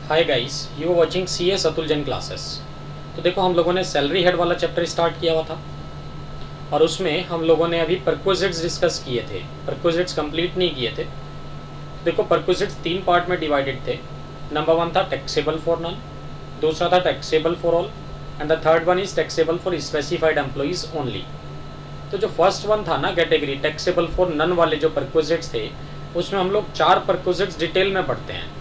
Hi guys, you watching CS Atul Jain classes. तो देखो, हम लोगों ने सैलरी हेड वाला चैप्टर स्टार्ट किया हुआ था और उसमें हम लोगों ने अभी परक्विजिट्स डिस्कस किए थे। परक्विजिट्स कंप्लीट नहीं किए थे। देखो, परक्विजिट्स 3 पार्ट में डिवाइडेड थे। नंबर 1 था टैक्सेबल फॉर नन, दूसरा था taxable for all and the third one is taxable for specified employees only. तो जो फर्स्ट वन था ना, कैटेगरी टैक्सेबल फॉर नन वाले जो परक्विजिट्स थे, उसमें हम लोग 4 परक्विजिट्स डिटेल में पढ़ते हैं,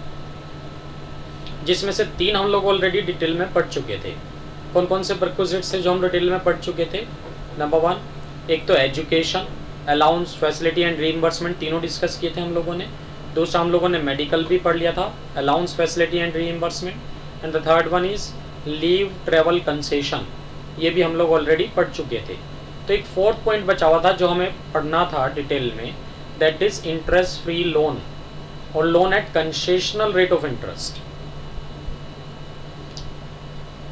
जिसमें से 3 हम लोग ऑलरेडी डिटेल में पढ़ चुके थे। कौन कौन से परक्विजिट्स थे जो हम डिटेल में पढ़ चुके थे? नंबर 1 एक तो education, allowance, facility and reimbursement, तीनों डिस्कस किए थे हम लोगों ने। दूसरा हम लोगों ने मेडिकल भी पढ़ लिया था, allowance, facility and reimbursement. And the third one is leave travel concession, ये भी हम लोग ऑलरेडी पढ़ चुके थे। तो एक फोर्थ पॉइंट बचा हुआ था जो हमें पढ़ना था डिटेल में, that is interest free loan और loan at concessional rate of interest.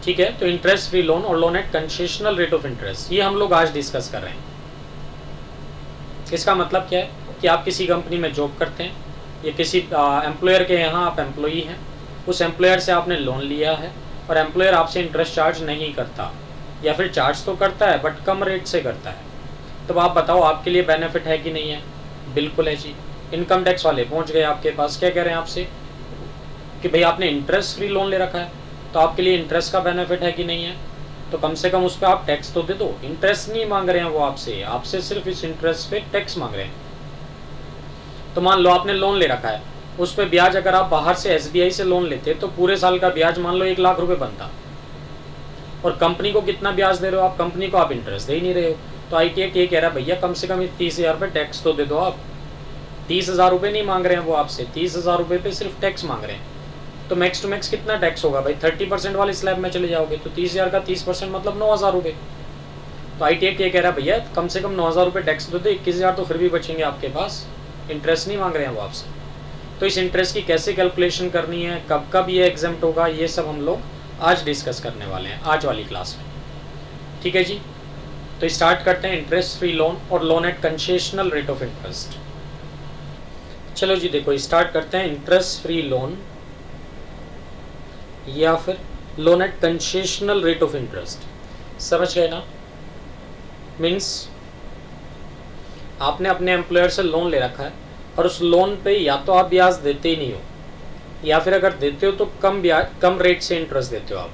ठीक है, तो इंटरेस्ट फ्री लोन और loan at concessional rate of interest, ये हम लोग आज डिस्कस कर रहे हैं। इसका मतलब क्या है कि आप किसी कंपनी में जॉब करते हैं या किसी एम्प्लॉयर के यहाँ आप एम्प्लॉई हैं, उस एम्प्लॉयर से आपने लोन लिया है और एम्प्लॉयर आपसे इंटरेस्ट चार्ज नहीं करता, या फिर चार्ज तो करता है बट कम रेट से करता है। तो आप बताओ, आपके लिए बेनिफिट है कि नहीं है? बिल्कुल है जी। इनकम टैक्स वाले पहुँच गए आपके पास, क्या कह रहे हैं आपसे कि भाई आपने इंटरेस्ट फ्री लोन ले रखा है, तो आपके लिए इंटरेस्ट का बेनिफिट है कि नहीं है? तो कम से कम उस पर आप टैक्स तो दे दो। इंटरेस्ट नहीं मांग रहे हैं वो आपसे सिर्फ इस इंटरेस्ट पे टैक्स मांग रहे हैं। तो मान लो आपने लोन ले रखा है, उस पर ब्याज अगर आप बाहर से SBI से लोन लेते तो पूरे साल का ब्याज मान लो 1 लाख रुपए बनता, और कंपनी को कितना ब्याज दे रहे हो आप? कंपनी को आप इंटरेस्ट दे ही नहीं रहे हो। तो IT एक्ट ये कह रहा है, भैया कम से कम 30,000 रुपये टैक्स तो दे दो आप। 30,000 रुपये नहीं मांग रहे हैं वो आपसे, 30,000 रुपये पे सिर्फ टैक्स मांग रहे हैं। तो मैक्स टू मैक्स कितना टैक्स होगा भाई? 30% वाले स्लैब में चले जाओगे तो 30,000 का 30% मतलब 9,000 रुपये। तो IT एक्ट ये कह रहा है, भैया कम से कम 9,000 रुपये टैक्स दो, तो 21,000 तो फिर भी बचेंगे आपके पास। इंटरेस्ट नहीं मांग रहे हैं वो आपसे। तो इस इंटरेस्ट की कैसे कैलकुलेशन करनी है, कब कब ये एग्जेम्प्ट होगा, ये सब हम लोग आज डिस्कस करने वाले हैं आज वाली क्लास में। ठीक है जी, तो स्टार्ट करते हैं इंटरेस्ट फ्री लोन और loan at concessional rate of interest. चलो जी, देखो स्टार्ट करते हैं इंटरेस्ट फ्री लोन या फिर loan at concessional rate of interest. समझ गए ना? मीन्स आपने अपने एम्प्लॉयर से लोन ले रखा है और उस लोन पे या तो आप ब्याज देते ही नहीं हो, या फिर अगर देते हो तो कम ब्याज, कम रेट से इंटरेस्ट देते हो आप।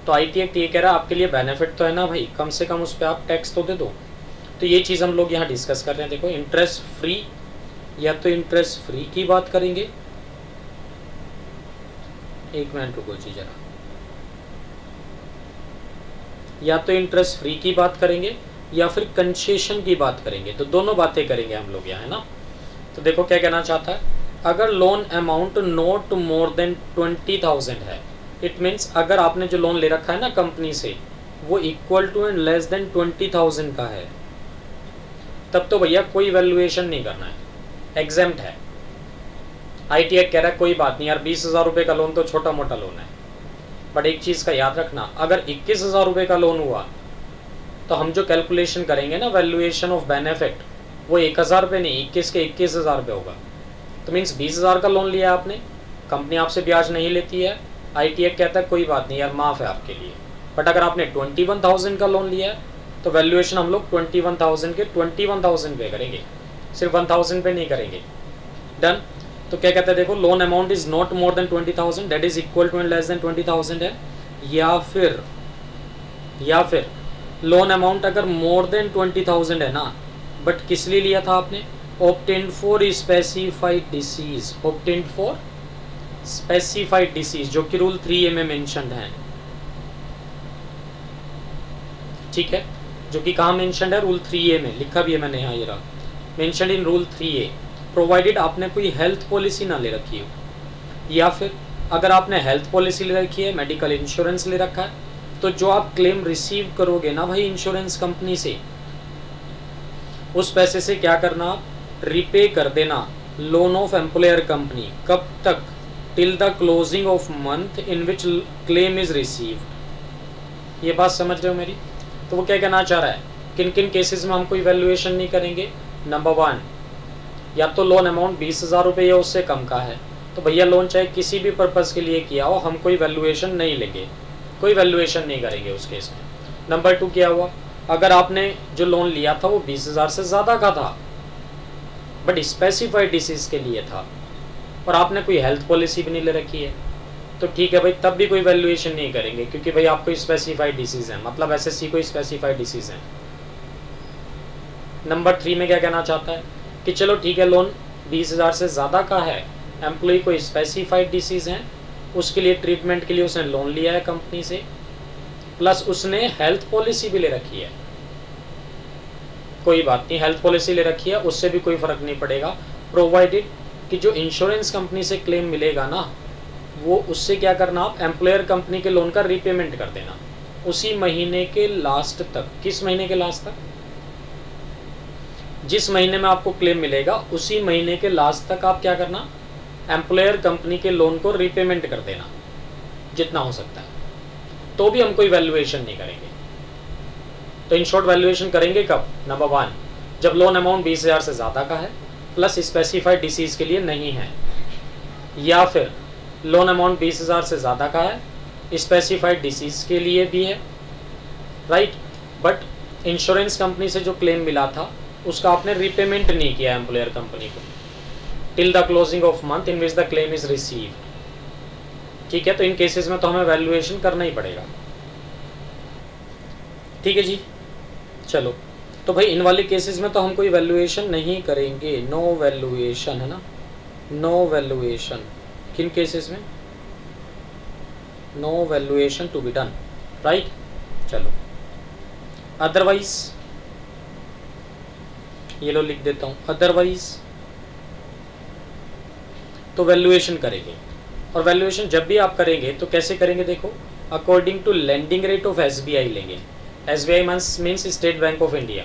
तो IT एक्ट ये कह रहा है आपके लिए बेनिफिट तो है ना भाई, कम से कम उस पर आप टैक्स तो दे दो। तो ये चीज़ हम लोग यहाँ डिस्कस कर रहे हैं। देखो, इंटरेस्ट फ्री, या तो इंटरेस्ट फ्री की बात करेंगे, एक मिनट रुको जी जरा, या तो इंटरेस्ट फ्री की बात करेंगे या फिर कंसेशन की बात करेंगे। तो दोनों बातें करेंगे हम लोग यहाँ, है ना? तो देखो क्या कहना चाहता है, अगर loan amount not more than 20,000 है, इट मीन्स अगर आपने जो लोन ले रखा है ना कंपनी से, वो equal to and less than 20,000 का है, तब तो भैया कोई वैल्यूएशन नहीं करना है, एग्जेम्प्ट है। IT एक्ट कह रहा है कोई बात नहीं यार, 20,000 रुपये का लोन तो छोटा मोटा लोन है, बट एक चीज़ का याद रखना, अगर 21,000 रुपये का लोन हुआ तो हम जो कैलकुलेशन करेंगे ना वैल्यूएशन ऑफ बेनिफिट, वो 1,000 रुपये नहीं, 21 के 21,000 रुपये होगा। तो मीन्स 20,000 का लोन लिया आपने, कंपनी आपसे ब्याज नहीं लेती है, IT एक्ट कहता है कोई बात नहीं यार, माफ़ है आपके लिए। बट अगर आपने 21,000 का लोन लिया है तो वैल्यूएशन हम लोग 21,000 के 21,000 पे करेंगे, सिर्फ 1,000 पे नहीं करेंगे। डन? तो क्या कहते हैं, देखो, loan amount is not more than 20,000 that is equal to and less than 20,000 है, या फिर लोन अमाउंट अगर मोर देन 20,000 है ना, बट किस लिए लिया था आपने? Obtained for specified disease, obtained for specified disease, जो कि रूल 3A में मेंशन्ड है। ठीक है, जो कि कहाँ मेंशन्ड है? रूल 3A में लिखा भी है मैंने यहाँ, ये रहा, mentioned in rule 3A, provided आपने कोई हेल्थ पॉलिसी ना ले रखी हो, या फिर अगर आपने हेल्थ पॉलिसी ले रखी है, मेडिकल इंश्योरेंस ले रखा है, तो जो आप क्लेम रिसीव करोगे ना भाई इंश्योरेंस कंपनी से, उस पैसे से क्या करना, आप रिपे कर देना लोन ऑफ एम्प्लॉयर कंपनी। कब तक? Till the closing of month in which claim is received. ये बात समझ रहे हो मेरी? तो वो क्या कहना चाह रहा है, किन किन केसेस में हम कोई वैल्यूएशन नहीं करेंगे? नंबर 1, या तो लोन अमाउंट 20,000 रुपये या उससे कम का है, तो भैया लोन चाहे किसी भी पर्पज़ के लिए किया हो, हम कोई वैल्यूएशन नहीं लेंगे, कोई वैल्यूएशन नहीं करेंगे उस केस में। नंबर 2 क्या हुआ, अगर आपने जो लोन लिया था वो 20,000 से ज़्यादा का था बट स्पेसिफाइड डिसीज़ के लिए था और आपने कोई हेल्थ पॉलिसी भी नहीं ले रखी है, तो ठीक है भाई, तब भी कोई वैल्यूएशन नहीं करेंगे क्योंकि भाई आपको स्पेसिफाइड डिसीज़ है, मतलब एसएससी को स्पेसिफाइड डिसीज़ है। नंबर 3 में क्या कहना चाहता है कि चलो ठीक है, लोन 20,000 से ज़्यादा का है, एम्प्लॉय को स्पेसिफाइड डिसीज़ है, उसके लिए ट्रीटमेंट के लिए उसने लोन लिया है कंपनी से, प्लस उसने हेल्थ पॉलिसी भी ले रखी है। कोई बात नहीं, हेल्थ पॉलिसी ले रखी है, उससे भी कोई फ़र्क नहीं पड़ेगा, प्रोवाइडेड कि जो इंश्योरेंस कंपनी से क्लेम मिलेगा ना, वो उससे क्या करना, आप एम्प्लॉयर कंपनी के लोन का रीपेमेंट कर देना उसी महीने के लास्ट तक। किस महीने के लास्ट तक? जिस महीने में आपको क्लेम मिलेगा उसी महीने के लास्ट तक आप क्या करना, एम्प्लॉयर कंपनी के लोन को रीपेमेंट कर देना जितना हो सकता है, तो भी हम कोई वैल्यूएशन नहीं करेंगे। तो इन शॉर्ट वैल्यूएशन करेंगे कब? नंबर 1, जब लोन अमाउंट 20,000 से ज़्यादा का है प्लस स्पेसिफाइड डिसीज़ के लिए नहीं है, या फिर लोन अमाउंट 20,000 से ज़्यादा का है, स्पेसिफाइड डिसीज़ के लिए भी है, राइट, बट इंश्योरेंस कंपनी से जो क्लेम मिला था उसका आपने रीपेमेंट नहीं किया एम्प्लॉयर कंपनी को till the closing of month in which the claim is received. ठीक है, तो इन केसेस में तो हमें वैल्यूएशन करना ही पड़ेगा। ठीक है जी, चलो, तो भाई इन वाले केसेस में तो हम कोई वैल्यूएशन नहीं करेंगे, नो वैल्यूएशन, है ना, नो वैल्यूएशन। किन केसेस में? No valuation to be done, right. चलो, अदरवाइज ये लो लिख देता हूँ, अदरवाइज तो वैल्यूएशन करेंगे। और वैल्यूएशन जब भी आप करेंगे तो कैसे करेंगे? देखो, according to lending rate of SBI लेंगे। SBI means State Bank of India.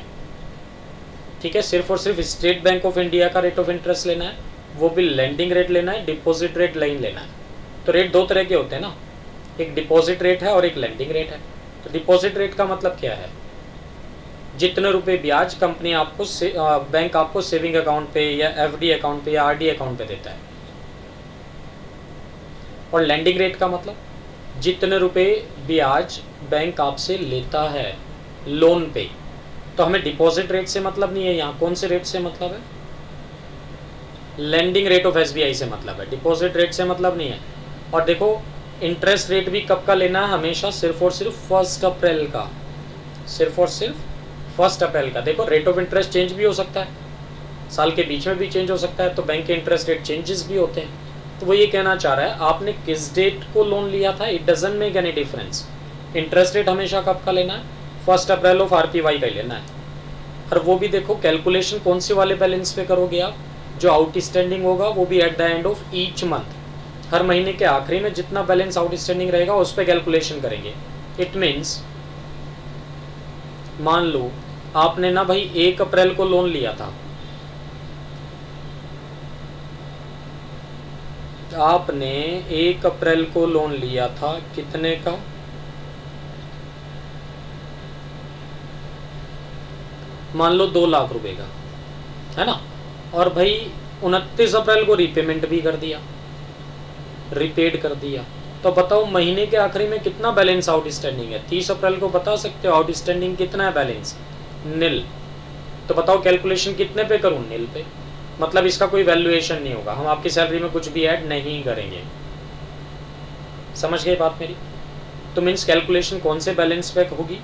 ठीक है, सिर्फ और सिर्फ स्टेट बैंक ऑफ इंडिया का रेट ऑफ इंटरेस्ट लेना है, वो भी लेंडिंग रेट लेना है, डिपॉजिट रेट लाइन लेना है। तो रेट दो तरह के होते हैं ना, एक डिपॉजिट रेट है और एक लेंडिंग रेट है। तो डिपॉजिट रेट का मतलब क्या है? जितने रुपए ब्याज कंपनी आपको बैंक आपको सेविंग अकाउंट पे या एफडी अकाउंट पे या आरडी अकाउंट पे देता है। और लैंडिंग रेट का मतलब जितने रुपए ब्याज बैंक आपसे लेता है लोन पे। तो हमें डिपॉजिट रेट से मतलब नहीं है, यहाँ कौन से रेट से मतलब है? लैंडिंग रेट ऑफ एसबीआई से मतलब है, डिपॉजिट रेट से मतलब नहीं है। और देखो, इंटरेस्ट रेट भी कब का लेना है? हमेशा सिर्फ और सिर्फ 1 अप्रैल का, सिर्फ और सिर्फ 1 अप्रैल का। देखो, रेट ऑफ इंटरेस्ट चेंज भी हो सकता है, साल के बीच में भी चेंज हो सकता है, तो बैंक के इंटरेस्ट रेट चेंजेस भी होते हैं। तो वो ये कहना चाह रहा है, आपने किस डेट को लोन लिया था, it doesn't make any difference. Interest rate हमेशा कब का लेना है? 1 अप्रैल ऑफ आरपीवाई का लेना है। और वो भी देखो, कैलकुलेशन कौन से वाले बैलेंस पे करोगे आप? जो आउटस्टैंडिंग होगा वो भी at the end of each month, हर महीने के आखिरी में जितना बैलेंस आउटस्टैंडिंग रहेगा उस पर कैलकुलेशन करेंगे। इट मीन्स, मान लो आपने ना भाई 1 अप्रैल को लोन लिया था, आपने 1 अप्रैल को लोन लिया था, कितने का? मान लो 2 लाख रुपए का, है ना। और भाई 29 अप्रैल को रीपेमेंट भी कर दिया, रिपेड कर दिया। तो बताओ महीने के आखिरी में कितना बैलेंस आउटस्टैंडिंग है? 30 अप्रैल को बता सकते हो आउटस्टैंडिंग कितना है बैलेंस? नील। तो बताओ कैलकुलेशन कितने पे करूं? नील पे। मतलब इसका कोई वैल्यूएशन नहीं होगा, हम आपकी सैलरी में कुछ भी ऐड नहीं करेंगे। समझ गए बात मेरी? तो मीन्स कैलकुलेशन कौन से बैलेंस पे होगी?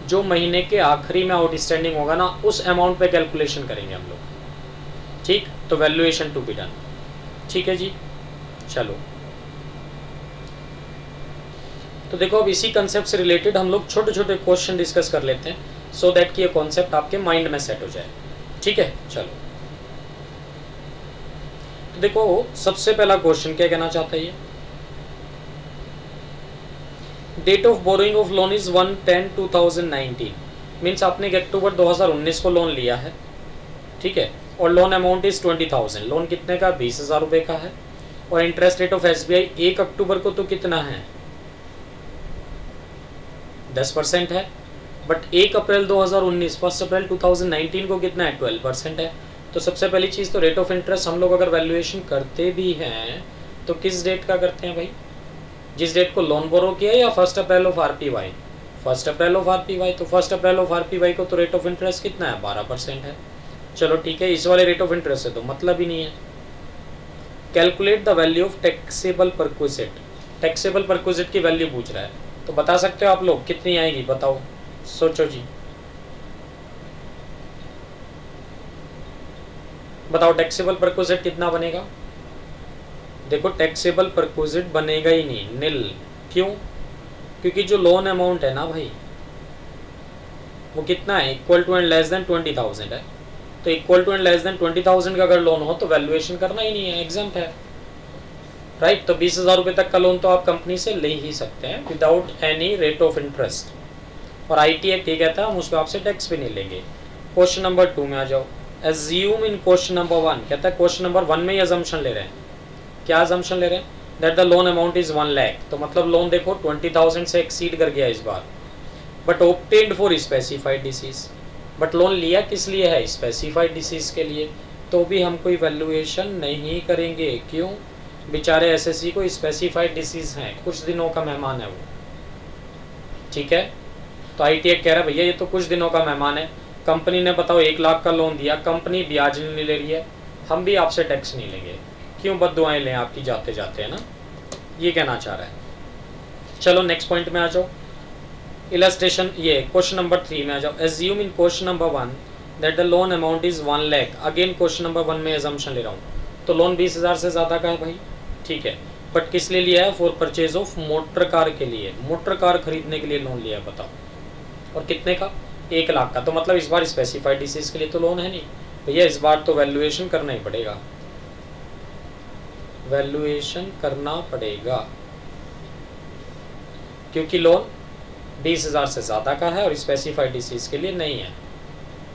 जो महीने के आखिरी में आउटस्टैंडिंग होगा ना, उस अमाउंट पे कैलकुलेशन करेंगे हम लोग। ठीक, तो वैल्यूएशन टू बी डन। ठीक है जी, चलो। तो देखो, अब इसी कंसेप्ट से रिलेटेड हम लोग छोटे छोटे क्वेश्चन डिस्कस कर लेते हैं, सो दैट कि ये कॉन्सेप्ट आपके माइंड में सेट हो जाए। ठीक है, चलो। तो देखो, सबसे पहला क्वेश्चन क्या कहना चाहता है ये? Date of borrowing of loan is 1/10/2019। Means आपने अक्टूबर 2019 को लोन लिया है, ठीक है, और लोन अमाउंट इज 20,000। लोन कितने का? 20,000 रुपये का है। और interest rate of SBI 1 October को तो कितना है? 10% है। बट 1 अप्रैल 2019, 1 अप्रैल 2019 को कितना है? 12% है। तो सबसे पहली चीज़ तो रेट ऑफ इंटरेस्ट हम लोग अगर वैल्यूएशन करते भी हैं तो किस डेट का करते हैं भाई, जिस डेट को लोन बोरो किया या 1 अप्रैल ऑफ आरपीवाई, 1 अप्रैल ऑफ आरपीवाई। तो 1 अप्रैल ऑफ आरपीवाई को तो रेट ऑफ इंटरेस्ट कितना है, 12% है। चलो ठीक है, इस वाले रेट ऑफ इंटरेस्ट से तो मतलब ही नहीं है। Calculate the value of taxable perquisite, taxable perquisite की वैल्यू पूछ रहा है, तो बता सकते हो आप लोग कितनी आएगी, बताओ, सोचो जी, बताओ टैक्सेबल परक्विजिट कितना बनेगा। देखो टैक्सेबल परक्विजिट बनेगा ही नहीं, नील। क्यों? क्योंकि जो लोन अमाउंट है ना भाई वो कितना है, equal to and less than 20,000 है। तो equal to and less than 20,000 का अगर लोन हो तो वैल्यूएशन करना ही नहीं है, एग्जाम्प्ट है, राइट। तो 20,000 रुपये तक का लोन तो आप कंपनी से ले ही सकते हैं without any rate of interest. और आईटी एक्ट ये कहता है हम उस पर आपसे टैक्स भी नहीं लेंगे। क्वेश्चन नंबर 2 में आ जाओ। एज्यूम इन क्वेश्चन नंबर 1, कहता है क्वेश्चन नंबर 1 में ही अजम्पशन ले रहे हैं। क्या अजम्पशन ले रहे हैं, that the loan amount is 1 lakh. तो मतलब लोन देखो 20,000 से एक्सीड कर गया इस बार, but obtained for specified disease. But loan लिया किस लिए है, स्पेसिफाइड डिसीज के लिए, तो भी हम कोई वैल्यूएशन नहीं करेंगे। क्यों? बेचारे एसएससी को स्पेसिफाइड डिसीज हैं, कुछ दिनों का मेहमान है वो, ठीक है। तो आईटी कह रहा है भैया ये तो कुछ दिनों का मेहमान है, कंपनी ने बताओ 1 लाख का लोन दिया, कंपनी ब्याज नहीं ले रही है, हम भी आपसे टैक्स नहीं लेंगे, क्यों बद्दुआएं लें आपकी जाते जाते, है ना, ये कहना चाह रहा है। चलो नेक्स्ट पॉइंट में आ जाओ, इलस्ट्रेशन, ये क्वेश्चन नंबर 3 में आ जाओ। Assume in question number 1 that the loan amount is 1 lakh. Again question number 1 में एजम्पशन ले रहा हूँ, तो लोन 20,000 से ज़्यादा का है भाई, ठीक है, बट किस लिए लिया है, for purchase of motor car के लिए, मोटर कार खरीदने के लिए लोन लिया है, बताओ, और कितने का, 1 लाख का। तो मतलब इस बार स्पेसिफाइड डिसीज के लिए तो लोन है नहीं भैया, इस बार तो वैल्यूएशन करना ही पड़ेगा, वैल्यूएशन करना पड़ेगा, क्योंकि लोन 20,000 से ज़्यादा का है और स्पेसिफाइड डिसीज के लिए नहीं है,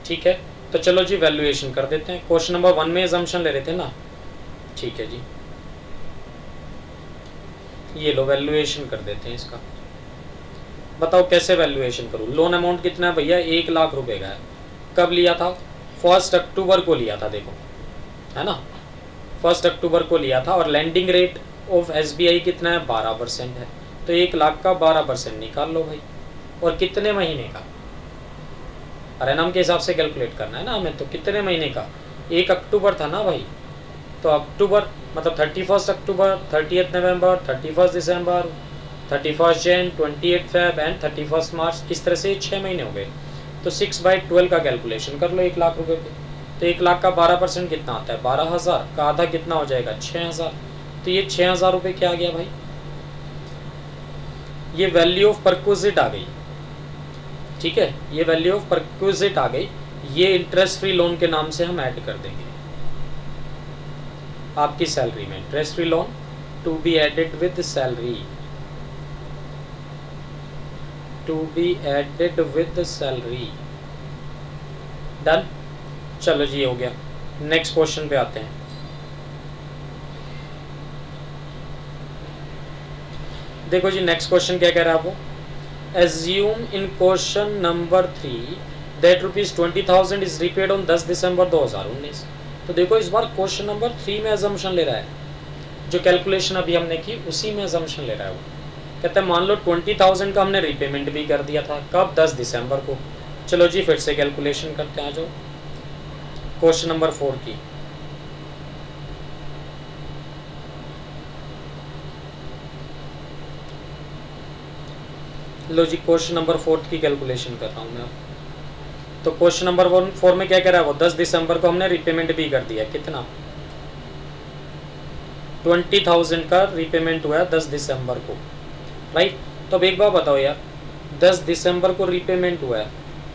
ठीक है। तो चलो जी वैल्यूएशन कर देते हैं। क्वेश्चन नंबर 1 में अजम्पशन ले रहे थे ना, ठीक है जी, ये लो वैल्यूएशन कर देते हैं इसका। बताओ कैसे वैल्यूएशन करूँ, लोन अमाउंट कितना है भैया, 1 लाख रुपए का है। कब लिया था, 1 अक्टूबर को लिया था, देखो है ना, 1 अक्टूबर को लिया था, और लैंडिंग रेट ऑफ एसबीआई कितना है, 12% है। तो 1 लाख का 12% निकाल लो भाई, और कितने महीने का, अरेनम के हिसाब से कैलकुलेट करना है ना हमें, तो कितने महीने का, 1 अक्टूबर था ना भाई, तो अक्टूबर मतलब 31 अक्टूबर, 30 नवंबर, 31 दिसंबर, 31 जैन, 28 फेब एंड 31 मार्च, इस तरह से 6 महीने हो गए। तो 6/12 का कैलकुलेशन कर लो 1 लाख रुपए पे। तो 1 लाख का 12% कितना आता है, 12,000 का आधा कितना हो जाएगा, 6,000। तो ये 6,000 रुपये क्या आ गया भाई, ये वैल्यू ऑफ परक्विजिट आ गई, ठीक है, ये वैल्यू ऑफ परक्विजिट आ गई। ये इंटरेस्ट फ्री लोन के नाम से हम ऐड कर देंगे आपकी सैलरी में, interest free loan to be added with salary, to be added with salary, done. चलो जी हो गया, नेक्स्ट क्वेश्चन पे आते हैं। देखो जी नेक्स्ट क्वेश्चन क्या कह रहा है आपको, assume in question number 3 that ₹20,000 is repaid on 10 दिसंबर 2019। तो देखो इस बार क्वेश्चन नंबर 3 में अजम्पशन ले रहा है, जो कैलकुलेशन अभी हमने की उसी में अजम्पशन ले रहा है वो। कहता है मान लो 20,000 का हमने रीपेमेंट भी कर दिया था, कब, 10 दिसंबर को। चलो जी फिर से कैलकुलेशन करते हैं, आ जाओ क्वेश्चन नंबर 4 की। लो जी क्वेश्चन नंबर 4 की कैलकुलेशन कर रहा हूँ मैं। तो क्वेश्चन नंबर 4 में क्या कह रहा है वो, 10 दिसंबर को हमने रीपेमेंट भी कर दिया, कितना, 20,000 का रीपेमेंट हुआ है 10 दिसंबर को, राइट। तो अब एक बात बताओ यार, 10 दिसंबर को रीपेमेंट हुआ है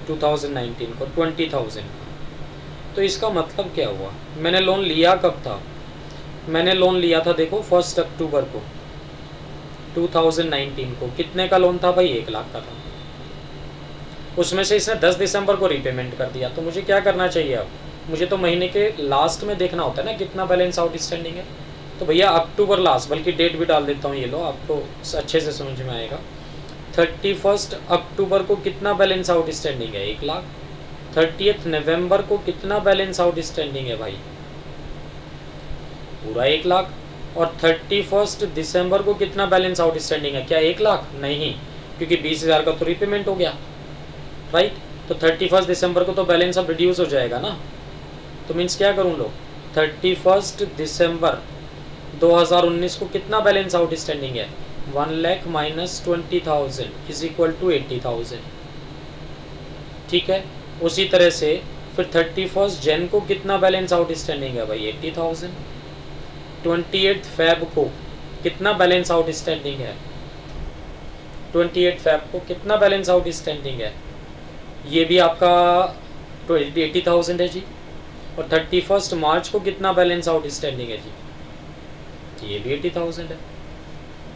2019 को 20,000, तो इसका मतलब क्या हुआ, मैंने लोन लिया कब था, मैंने लोन लिया था देखो 1 अक्टूबर को 2019 को। कितने का लोन था भाई, 1 लाख का था, उसमें से इसने 10 दिसंबर को रीपेमेंट कर दिया। तो मुझे क्या करना चाहिए अब, मुझे तो महीने के लास्ट में देखना होता है ना कितना बैलेंस आउटस्टैंडिंग है। तो भैया अक्टूबर लास्ट, बल्कि डेट भी डाल देता हूँ, ये लो आपको अच्छे से समझ में आएगा। 31 अक्टूबर को कितना बैलेंस आउटस्टैंडिंग है, 1 लाख। 30 नवंबर को कितना बैलेंस आउटस्टैंडिंग है भाई, पूरा 1 लाख। और 31 दिसंबर को कितना बैलेंस आउटस्टैंडिंग है? क्या 1 लाख? नहीं, क्योंकि 20,000 का तो रीपेमेंट हो गया, राइट। तो 31 दिसंबर को तो बैलेंस अब रिड्यूस हो जाएगा ना। तो मीन्स क्या करूँ लोग, 31 दिसंबर 2019 को कितना बैलेंस आउटस्टैंडिंग है? 1 lakh minus 20,000 is equal to 80,000। ठीक है, उसी तरह से फिर 31 जन को कितना बैलेंस आउटस्टैंडिंग है भाई? 80,000। 28 फेब को कितना बैलेंस आउटस्टैंडिंग है? 28 फेब को कितना बैलेंस आउटस्टैंडिंग है? ये भी आपका 80,000 है जी। और 31 मार्च को कितना बैलेंस आउटस्टैंडिंग है जी? ये भी 80,000 है।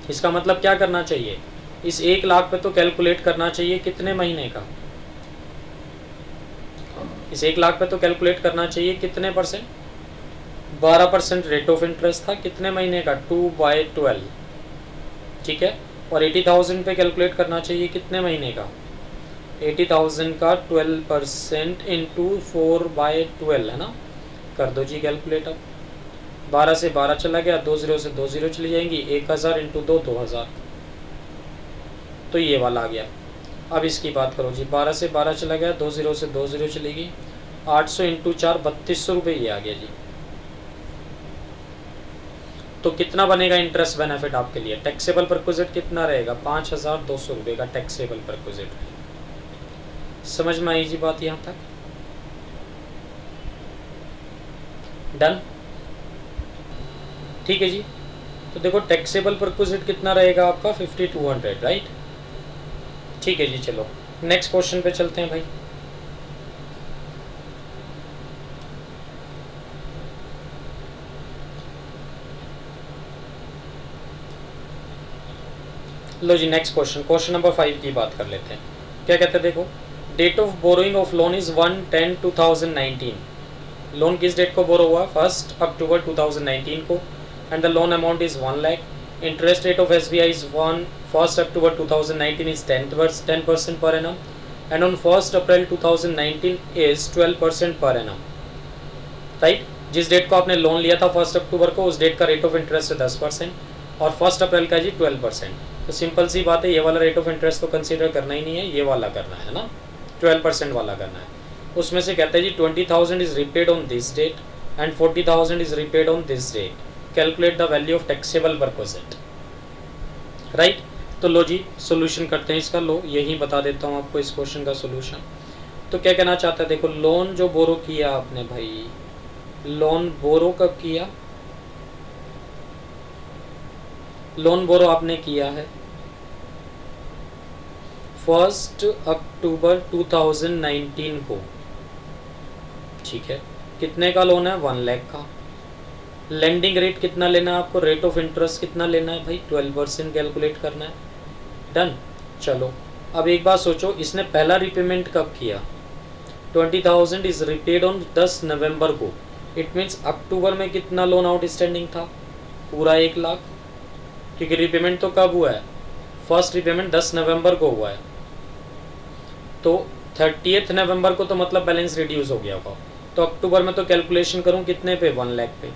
इसका मतलब क्या करना चाहिए, इस 1 लाख पे तो कैलकुलेट करना चाहिए कितने महीने का? इस 1 लाख पे तो कैलकुलेट करना चाहिए कितने परसेंट? 12% रेट ऑफ इंटरेस्ट था, कितने महीने का? 2/12। ठीक है, और 80,000 पे कैलकुलेट करना चाहिए कितने महीने का? 80,000 का 12% इंटू 4/12 है ना। कर दो जी कैलकुलेट। अब 12 से 12 चला गया, 2 0 से 2 0 चली जाएंगी, 1000 इंटू 2 2000, तो ये वाला आ गया। अब इसकी बात करो जी, 12 से 12 चला गया, 2 0 से 2 0 चलेगी, 800 इंटू 4 3200 रुपये ये आ गया जी। तो कितना बनेगा इंटरेस्ट बेनिफिट आपके लिए? टैक्सेबल परक्विजिट कितना रहेगा? 5200 रुपये का टैक्सेबल परक्विजिट रहेगा। समझ में आई जी बात यहाँ तक? डन, ठीक है जी। तो देखो टैक्सेबल परक्विजिट कितना रहेगा आपका? 5200, राइट। ठीक है जी, चलो नेक्स्ट क्वेश्चन पे चलते हैं भाई। लो जी नेक्स्ट क्वेश्चन, क्वेश्चन नंबर 5 की बात कर लेते हैं। क्या कहते हैं देखो, date of borrowing of loan is 1/10/2019। Loan किस डेट को बोरो हुआ? 1 अक्टूबर 2019 को, and the loan amount is 1 lakh. Interest rate of SBI is 1 October 2019 is 10% per annum, and on 1 April 2019 is 12% per annum, right. जिस date को आपने loan लिया था 1 October को, उस डेट का रेट ऑफ इंटरेस्ट है 10%, और 1 अप्रैल का जी 12%। तो सिंपल सी बात है, ये वाला रेट ऑफ इंटरेस्ट तो कंसीडर करना ही नहीं है, ये वाला करना है ना, 12% वाला करना है। उसमें से कहते हैं जी 20,000 is repaid on this date and 40,000 is repaid on this date, calculate the value of taxable perquisite, right. तो लो जी सोल्यूशन करते हैं इसका। लो यही बता देता हूँ आपको इस क्वेश्चन का सोल्यूशन। तो क्या कहना चाहता है देखो, लोन जो बोरो किया आपने भाई, लोन बोरो कब किया? लोन बोरो आपने किया है 1 अक्टूबर 2019 को, ठीक है। कितने का लोन है? 1 लाख का। लेंडिंग रेट कितना लेना है आपको? रेट ऑफ इंटरेस्ट कितना लेना है भाई? 12% कैलकुलेट करना है। डन। चलो अब एक बात सोचो, इसने पहला रिपेमेंट कब किया? 20,000 इज रिपेड ऑन 10 नवंबर को। इट मीन्स अक्टूबर में कितना लोन आउटस्टैंडिंग था? पूरा 1 लाख, क्योंकि रिपेमेंट तो कब हुआ है? फर्स्ट रिपेमेंट 10 नवंबर को हुआ है, तो 30 नवंबर को तो मतलब बैलेंस रिड्यूस हो गया होगा। तो अक्टूबर में तो कैलकुलेशन करूँ कितने पे? 1 लाख पे।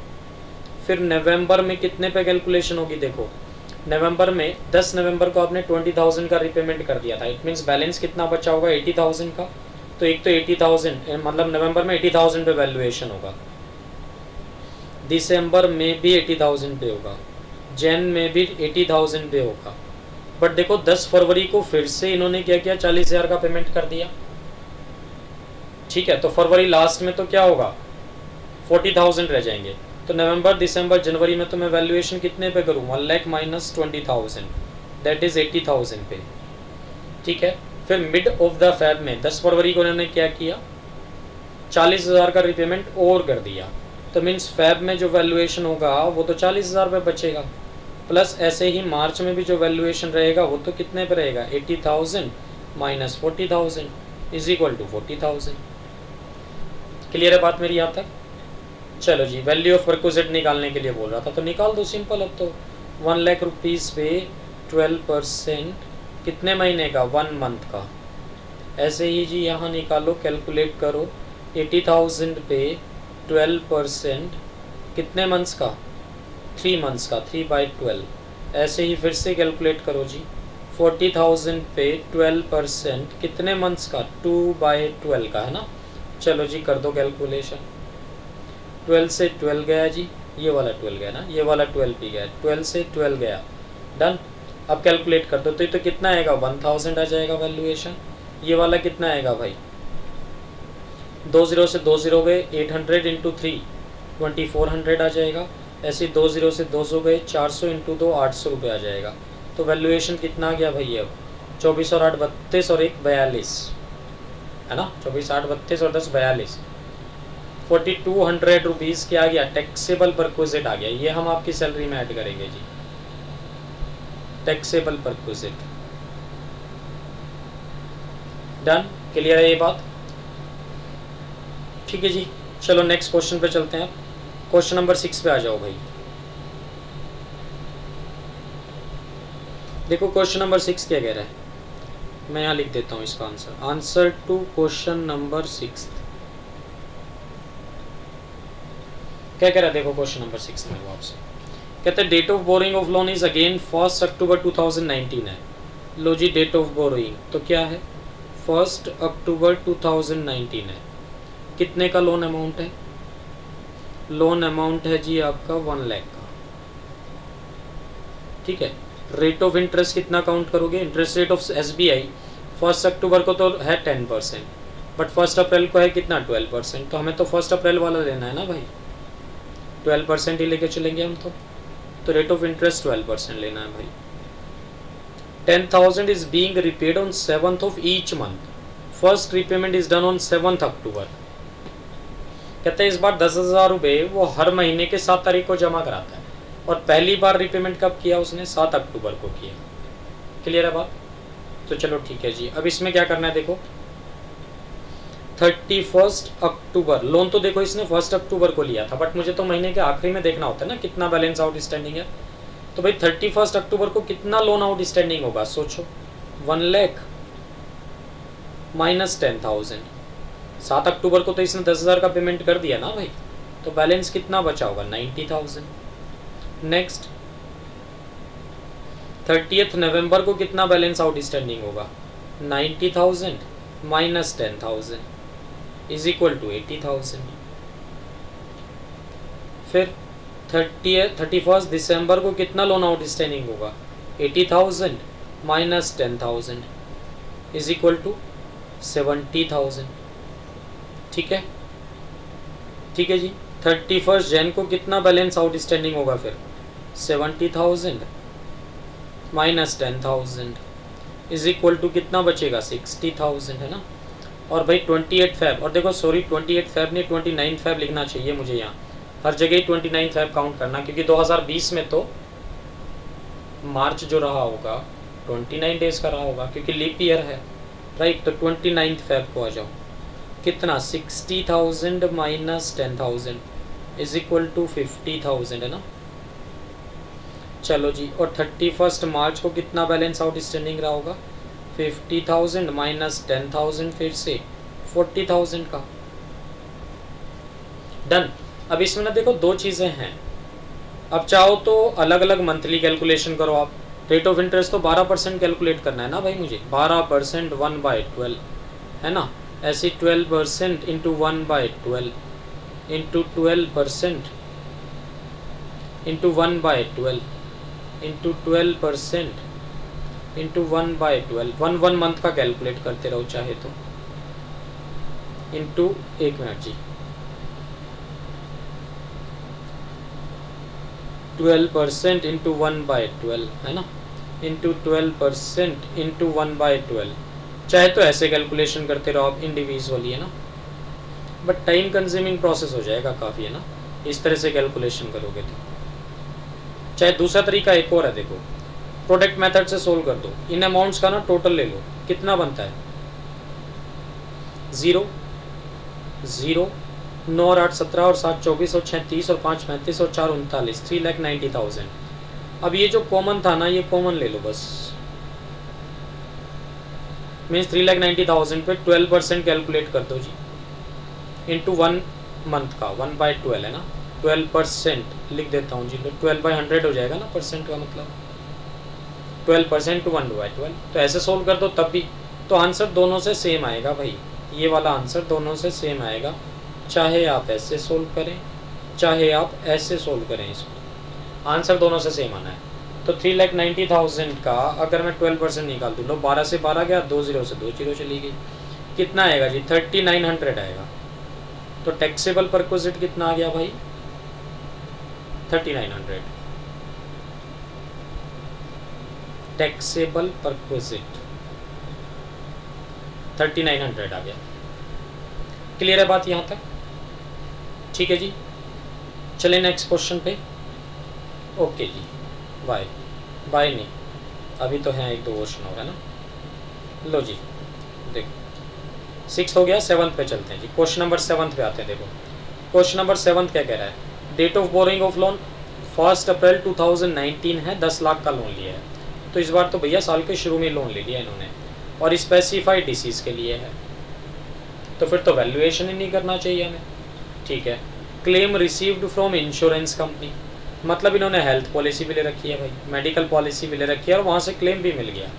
फिर नवंबर में कितने पे कैलकुलेशन होगी? देखो नवंबर में 10 नवंबर को आपने 20,000 का रिपेमेंट कर दिया था, इट मीन्स बैलेंस कितना बचा होगा? 80,000 का। तो एक तो 80,000 मतलब नवंबर में 80,000 पे वैल्यूएशन होगा, दिसंबर में भी 80,000 पे होगा, जैन में भी 80,000 पे होगा। बट देखो 10 फरवरी को फिर से इन्होंने क्या किया? 40,000 का पेमेंट कर दिया, ठीक है। तो फरवरी लास्ट में तो क्या होगा? 40,000 रह जाएंगे। तो नवंबर दिसंबर जनवरी में तो मैं वैल्यूएशन कितने पे करूँ? 1 लाख माइनस 20,000, दैट इज 80,000 पे, ठीक है। फिर मिड ऑफ द फेब में 10 फरवरी को उन्होंने क्या किया? 40,000 का रिपेमेंट और कर दिया। तो मीन्स फेब में जो वैल्यूएशन होगा वो तो 40,000 पे बचेगा, प्लस ऐसे ही मार्च में भी जो वैल्यूएशन रहेगा वो तो कितने पे रहेगा? 80,000 minus 40,000 is equal to 40,000। Clear है बात मेरी यहाँ तक? चलो जी, वैल्यू ऑफ परक्विजिट निकालने के लिए बोल रहा था, तो निकाल दो सिंपल। अब तो 1 लाख रुपीज़ पे 12% कितने महीने का? 1 मंथ का। ऐसे ही जी यहाँ निकालो, कैलकुलेट करो, 80,000 पे 12% कितने मंथ्स का? 3 मंथ्स का 3/12। ऐसे ही फिर से कैलकुलेट करो जी, 40,000 पे 12% कितने मंथ्स का, 2/12 का है ना। चलो जी कर दो कैलकुलेशन। 12 से 12 गया जी, ये वाला 12 गया ना, ये वाला 12 भी गया, 12 से 12 गया, डन। अब कैलकुलेट कर दो तो ये तो कितना आएगा, 1000 आ जाएगा वैल्यूएशन। ये वाला कितना आएगा भाई, 2 0 से 2 0 गए, 800 इंटू 3 2400 आ जाएगा। ऐसे 2 0 से 200 गए, 400 इंटू 2 800 रुपये आ जाएगा। तो वैल्यूएशन कितना आ गया भाई, अब 24 और 8 32 और 1 42 है ना, 24 8 32 और 10 42, 4200 रुपीज़ क्या आ गया, टैक्सेबल परक्विजिट आ गया। ये हम आपकी सैलरी में ऐड करेंगे जी, टैक्सेबल परक्विजिट। डन, क्लियर है ये बात, ठीक है जी। चलो नेक्स्ट क्वेश्चन पे चलते हैं। क्वेश्चन नंबर 6 पे आ जाओ भाई। देखो क्वेश्चन नंबर 6 क्या कह रहा है, मैं यहाँ लिख देता हूँ इसका answer. Answer to question number 6 क्या कह रहा है, देखो क्वेश्चन नंबर 6 में वो आपसे कहते हैं date of boring of loan is again 1 October 2019 है। लो जी डेट ऑफ बोरिंग तो क्या है, 1 अक्टूबर 2019 है। कितने का लोन अमाउंट है, लोन अमाउंट है जी आपका 1 लाख का, ठीक है। रेट ऑफ इंटरेस्ट कितना काउंट करोगे, interest rate of SBI 1 October को तो है 10%, बट 1 अप्रैल को है कितना 12%। तो हमें तो 1 अप्रैल वाला लेना है ना भाई, 12% ही लेके चलेंगे हम तो रेट ऑफ इंटरेस्ट 12% लेना है भाई। 10,000 is being repaid on 7th of each month, first repayment is done on 7th अक्टूबर। कहते हैं इस बार 10,000 रुपये वो हर महीने के 7 तारीख को जमा कराता है, और पहली बार रिपेमेंट कब किया उसने, 7 अक्टूबर को किया। क्लियर है बात, तो चलो ठीक है जी। अब इसमें क्या करना है, देखो 31 अक्टूबर लोन तो देखो इसने 1 अक्टूबर को लिया था, बट मुझे तो महीने के आखिरी में देखना होता है ना कितना बैलेंस आउटस्टैंडिंग है। तो भाई 31 अक्टूबर को कितना लोन आउटस्टैंडिंग होगा, सोचो 1 लाख माइनस 10,000। 7 अक्टूबर को तो इसने 10,000 का पेमेंट कर दिया ना भाई, तो बैलेंस कितना बचा होगा, 90,000। नेक्स्ट 30th नवंबर को कितना बैलेंस आउटस्टैंडिंग होगा, 90,000 माइनस 10,000 इज इक्वल टू 80,000। फिर 31 दिसंबर को कितना लोन आउटस्टैंडिंग होगा, 80,000 माइनस 10,000 इज इक्वल टू 70,000, ठीक है, ठीक है जी। 31 जैन को कितना बैलेंस आउटस्टैंडिंग होगा, फिर 70,000 माइनस 10,000 इज इक्वल टू कितना बचेगा, 60,000 है ना। और भाई 28 फेब, और देखो सॉरी 28 फेब नहीं 29 फेब लिखना चाहिए मुझे, यहाँ हर जगह 29 फेब काउंट करना, क्योंकि 2020 में तो मार्च जो रहा होगा 29 डेज का रहा होगा, क्योंकि लीप ईयर है, राइट। तो 29 फेब को आ जाओ, कितना 60,000 माइनस 10,000 इज इक्वल टू 50,000 है ना। चलो जी, और 31 मार्च को कितना बैलेंस आउटस्टैंडिंग रहा होगा, 50,000 माइनस 10,000 फिर से 40,000 का, डन। अब इसमें ना देखो दो चीज़ें हैं, अब चाहो तो अलग अलग मंथली कैलकुलेशन करो आप। रेट ऑफ इंटरेस्ट तो 12% कैलकुलेट करना है ना भाई मुझे, 12% 1/12 है ना। ऐसे 12% into 1/12 into 12% into 1/12 into 12% into 1/12 1 month का कैलकुलेट करते रहो चाहे तो, इंटू 1 मिनट जी 12% इंटू 1/12 है ना, इंटू 12% इंटू 1/12। चाहे तो ऐसे कैलकुलेशन करते रहो आप इंडिविजुअली है ना, बट टाइम कंज्यूमिंग प्रोसेस हो जाएगा काफ़ी है ना, इस तरह से कैलकुलेशन करोगे तो। चाहे दूसरा तरीका एक और है, देखो प्रोडक्ट मेथड से सोल्व कर दो, इन अमाउंट्स का ना टोटल ले लो, कितना बनता है 0 0 9 और 8 17 और 7 24 और 6 30 और 5 35 और 4 39 3,90,000। अब ये जो कॉमन था ना ये कॉमन ले लो बस, मीन्स 3,90,000 पे 12% कैलकुलेट कर दो जी, इंटू 1 मंथ का 1/12 है ना, 12% लिख देता हूँ जी, तो 12/100 हो जाएगा ना परसेंट का मतलब, 12% टू 1/12। तो ऐसे सोल्व कर दो तब भी तो आंसर दोनों से सेम आएगा भाई, ये वाला आंसर दोनों से सेम आएगा, चाहे आप ऐसे सोल्व करें चाहे आप ऐसे सोल्व करें, इसको आंसर दोनों से सेम आना है। तो 3,90,000 का अगर मैं 12% निकाल दूँ, लो 12 से 12 गया, 2 0 से 2 0 चली गई, कितना आएगा जी 3900 आएगा। तो टैक्सेबल परक्विजिट कितना आ गया भाई 3900, टैक्सेबल परक्विजिट 3900 आ गया। क्लियर है बात यहाँ तक? ठीक है जी, चले नेक्स्ट क्वेश्चन पे। ओके जी, बाय बाय नहीं, अभी तो है 1-2 क्वेश्चन हो रहा है ना। लो जी देखो 6 हो गया, 7th पे चलते हैं जी। क्वेश्चन नंबर 7 पे आते हैं। देखो क्वेश्चन नंबर 7 क्या कह रहा है, date of boring of loan 1 April 2019 है, 10 लाख का लोन लिया है। तो इस बार तो भैया साल के शुरू में लोन ले लिया इन्होंने, और स्पेसिफाइड डिसीज़ के लिए है, तो फिर तो वैल्यूएशन ही नहीं करना चाहिए हमें। ठीक है, claim received from insurance company, मतलब इन्होंने हेल्थ पॉलिसी भी ले रखी है भाई, मेडिकल पॉलिसी भी ले रखी है, और वहाँ से क्लेम भी मिल गया।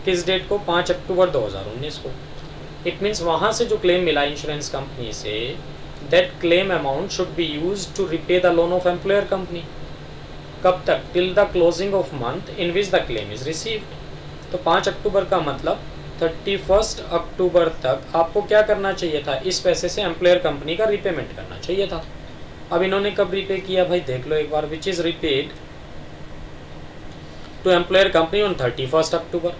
किस डेट को? 5 अक्टूबर 2019 को। इट मीन्स वहाँ से जो क्लेम मिला इंश्योरेंस कंपनी से, that claim amount should be used to repay the loan of employer company. कब तक? Till the closing of month in which the claim is received. तो 5 अक्टूबर का मतलब 31 अक्टूबर तक आपको क्या करना चाहिए था, इस पैसे से एम्प्लॉयर कंपनी का रिपेमेंट करना चाहिए था। अब इन्होंने कब रिपे किया भाई, देख लो एक बार, which is repaid to employer company on 31 October.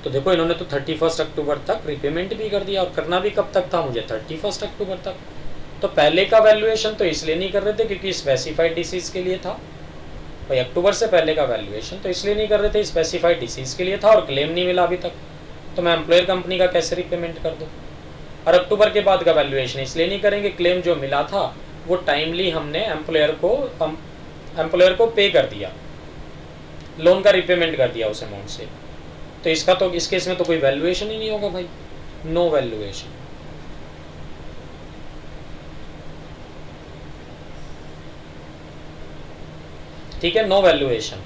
तो देखो इन्होंने तो 31 अक्टूबर तक रिपेमेंट भी कर दिया, और करना भी कब तक था मुझे, 31 अक्टूबर तक। तो पहले का वैल्यूएशन तो इसलिए नहीं कर रहे थे क्योंकि स्पेसिफाइड डिसीज के लिए था भाई, अक्टूबर से पहले का वैल्यूएशन तो इसलिए नहीं कर रहे थे, स्पेसिफाइड डिसीज के लिए था, और क्लेम नहीं मिला अभी तक, तो मैं एम्प्लॉयर कंपनी का कैसे रिपेमेंट कर दूँ। और अक्टूबर के बाद का वैल्यूएशन इसलिए नहीं करेंगे, क्लेम जो मिला था वो टाइमली हमने एम्प्लॉयर को पे कर दिया, लोन का रिपेमेंट कर दिया उस अमाउंट से। तो इसका तो इस केस में तो कोई वैल्यूएशन ही नहीं होगा भाई, नो वैल्यूएशन। ठीक है, नो वैल्यूएशन।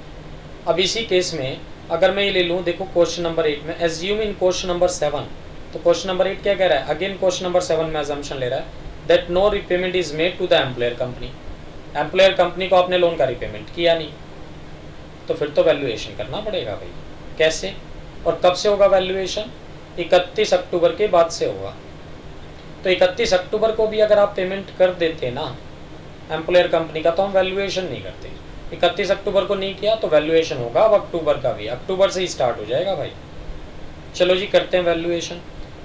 अब इसी केस में अगर मैं ये ले लूँ, देखो क्वेश्चन नंबर 8 में एज्यूम इन क्वेश्चन नंबर 7, तो क्वेश्चन नंबर 8 क्या कह रहा है, अगेन क्वेश्चन नंबर 7 में अजम्पशन ले रहा है that no repayment is made to the employer company. Employer company को आपने लोन का रिपेमेंट किया नहीं, तो फिर तो वैल्यूएशन करना पड़ेगा भाई। कैसे और कब से होगा वैल्यूएशन? 31 अक्टूबर के बाद से होगा। तो 31 अक्टूबर को भी अगर आप पेमेंट कर देते ना एम्प्लॉयर कंपनी का, तो हम वैल्यूएशन नहीं करते। 31 अक्टूबर को नहीं किया तो वैल्यूएशन होगा अब अक्टूबर का भी, अक्टूबर से ही स्टार्ट हो जाएगा भाई। चलो जी करते हैं वैल्यूएशन।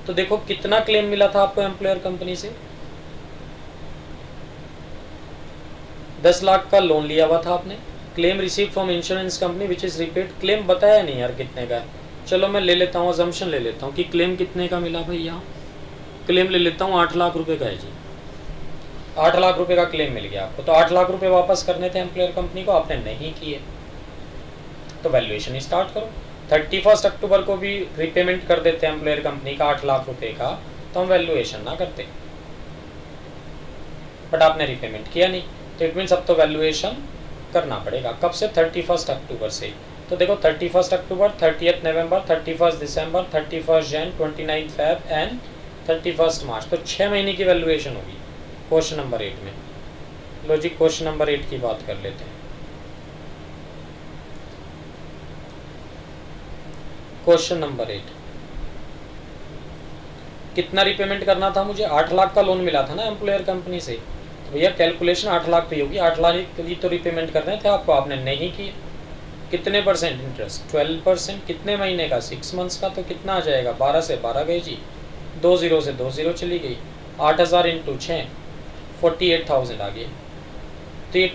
तो देखो कितना क्लेम मिला था आपको एम्प्लॉयर कंपनी से, 10 लाख का लोन लिया हुआ था आपने। Claim receive from insurance company which is repaid, claim बताया नहीं यार कितने का। चलो मैं ले लेता हूँ, अजम्पशन ले लेता हूँ कि क्लेम कितने का मिला भाई। यहाँ क्लेम ले लेता हूँ 8 लाख रुपए का है जी, 8 लाख रुपए का क्लेम मिल गया आपको। तो 8 लाख रुपए वापस करने थे एम्प्लॉयर कंपनी को, आपने नहीं किए, तो वैल्यूएशन स्टार्ट करो। 31 अक्टूबर को भी रिपेमेंट कर देते एम्प्लॉयर कंपनी का 8 लाख रुपए का, तो हम वैल्यूएशन ना करते, बट आपने रिपेमेंट किया नहीं, तो इट मीन्स अब तो वैल्यूएशन करना पड़ेगा। कब से? 31 अक्टूबर से। तो देखो 31 अक्टूबर, 30 नवंबर, 31 दिसंबर, 31 जन, 29 फेब एंड 31 मार्च, तो 6 महीने की वैल्यूएशन होगी क्वेश्चन नंबर 8 में। लो जी क्वेश्चन नंबर 8 की बात कर लेते हैं। क्वेश्चन नंबर 8, कितना रिपेमेंट करना था मुझे? 8 लाख का लोन मिला था ना एम्प्लॉयर कंपनी से, तो भैया कैलकुलेशन 8 लाख पे होगी। 8 लाख की तो रिपेमेंट करने थे आपको, आपने नहीं किए। कितने परसेंट इंटरेस्ट? 12%। कितने महीने का? 6 मंथ्स का। तो कितना आ जाएगा? 12 से 12 गई जी, 2 0 से 2 0 चली गई, 8000 इंटू 6, 48,000 आ गया। तो ये